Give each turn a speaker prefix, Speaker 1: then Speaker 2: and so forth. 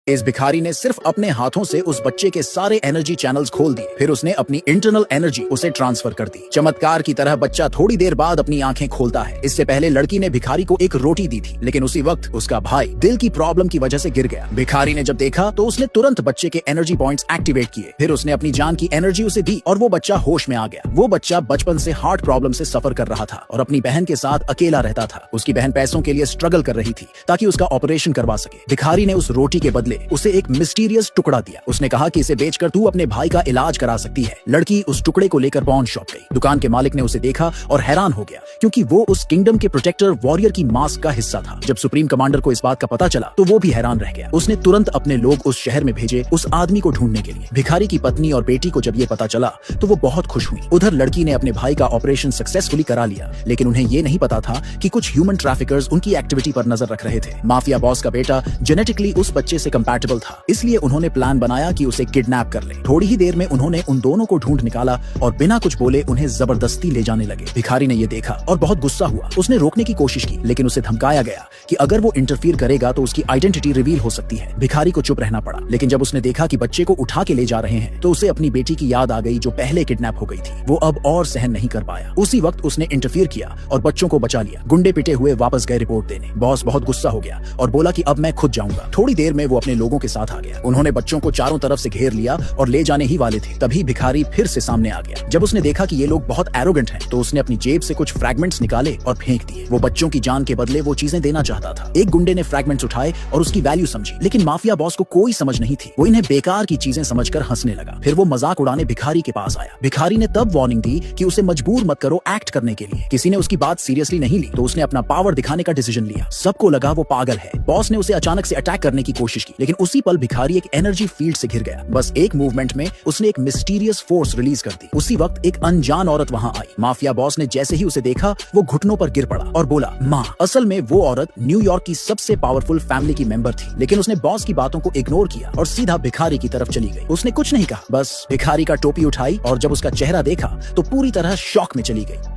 Speaker 1: इस भिखारी ने सिर्फ अपने हाथों से उस बच्चे के सारे एनर्जी चैनल्स खोल दिए। फिर उसने अपनी इंटरनल एनर्जी उसे ट्रांसफर कर दी। चमत्कार की तरह बच्चा थोड़ी देर बाद अपनी आंखें खोलता है। इससे पहले लड़की ने भिखारी को एक रोटी दी थी, लेकिन उसी वक्त उसका भाई दिल की प्रॉब्लम की वजह से गिर गया। भिखारी ने जब देखा तो उसने तुरंत बच्चे के एनर्जी पॉइंट्स एक्टिवेट किए। फिर उसने अपनी जान की एनर्जी उसे दी और वो बच्चा होश में आ गया। वो बच्चा बचपन से हार्ट प्रॉब्लम से सफर कर रहा था और अपनी बहन के साथ अकेला रहता था। उसकी बहन पैसों के लिए स्ट्रगल कर रही थी ताकि उसका ऑपरेशन करवा सके। भिखारी ने उस रोटी के बदले उसे एक मिस्टीरियस टुकड़ा दिया। उसने कहा कि इसे बेचकर तू अपने भाई का इलाज करा सकती है। लड़की उस टुकड़े को लेकर पॉन शॉप गई। दुकान के मालिक ने उसे देखा और हैरान हो गया, क्योंकि वो उस किंगडम के प्रोटेक्टर वॉरियर की मास्क का हिस्सा था। जब सुप्रीम कमांडर को इस बात का पता चला तो वो भी हैरान रह गया। उसने तुरंत अपने लोग उस शहर में भेजे उस आदमी को ढूंढने के लिए। भिखारी की पत्नी और बेटी को जब ये पता चला तो वो बहुत खुश हुई। उधर लड़की ने अपने भाई का ऑपरेशन सक्सेसफुली करा लिया, लेकिन उन्हें ये नहीं पता था कि कुछ ह्यूमन ट्रैफिकर्स उनकी एक्टिविटी पर नजर रख रहे थे। माफिया बॉस का बेटा जेनेटिकली उस बच्चे से कंपैटिबल था, इसलिए उन्होंने प्लान बनाया कि उसे किडनैप कर ले। थोड़ी ही देर में उन्होंने उन दोनों को ढूंढ निकाला और बिना कुछ बोले उन्हें जबरदस्ती ले जाने लगे। भिखारी ने ये देखा और बहुत गुस्सा हुआ। उसने रोकने की कोशिश की, लेकिन उसे धमकाया गया कि अगर वो इंटरफियर करेगा तो उसकी आइडेंटिटी रिवील हो सकती है। भिखारी को चुप रहना पड़ा, लेकिन जब उसने देखा कि बच्चे को उठा के ले जा रहे हैं तो उसे अपनी बेटी की याद आ गई जो पहले किडनैप हो गई थी। वो अब और सहन नहीं कर पाया। उसी वक्त उसने इंटरफियर किया और बच्चों को बचा लिया। गुंडे पिटे हुए वापस गए रिपोर्ट देने। बॉस बहुत गुस्सा हो गया और बोला कि अब मैं खुद जाऊंगा। थोड़ी देर में वो अपने लोगों के साथ आ गया। उन्होंने बच्चों को चारों तरफ से घेर लिया और ले जाने ही वाले थे। तभी भिखारी फिर से सामने आ गया। जब उसने देखा कि ये लोग बहुत एरोगेंट हैं, तो उसने अपनी जेब से कुछ फ्रैगमेंट्स निकाले और फेंक दिए। वो बच्चों की जान के बदले वो चीजें देना चाहता था। एक गुंडे ने फ्रैगमेंट्स उठाए और उसकी वैल्यू समझी, लेकिन माफिया बॉस को कोई समझ नहीं थी। वो इन्हें बेकार की चीजें समझकर हंसने लगा। फिर वो मजाक उड़ाने भिखारी के पास आया। भिखारी ने तब वार्निंग दी कि उसे मजबूर मत करो एक्ट करने के लिए। किसी ने उसकी बात सीरियसली नहीं ली, तो उसने अपना पावर दिखाने का डिसीजन लिया। सबको लगा वो पागल है। बॉस ने उसे अचानक से अटैक करने की कोशिश की, लेकिन उसी पल भिखारी एक एनर्जी फील्ड से घिर गया। बस एक मूवमेंट में उसने एक मिस्टीरियस फोर्स रिलीज कर दी। उसी वक्त एक अनजान औरत वहां आई। माफिया बॉस ने जैसे ही उसे देखा वो घुटनों पर गिर पड़ा और बोला माँ। असल में वो औरत न्यूयॉर्क की सबसे पावरफुल फैमिली की मेंबर थी, लेकिन उसने बॉस की बातों को इग्नोर किया और सीधा भिखारी की तरफ चली गई। उसने कुछ नहीं कहा, बस भिखारी का टोपी उठाई और जब उसका चेहरा देखा तो पूरी तरह शॉक में चली गई।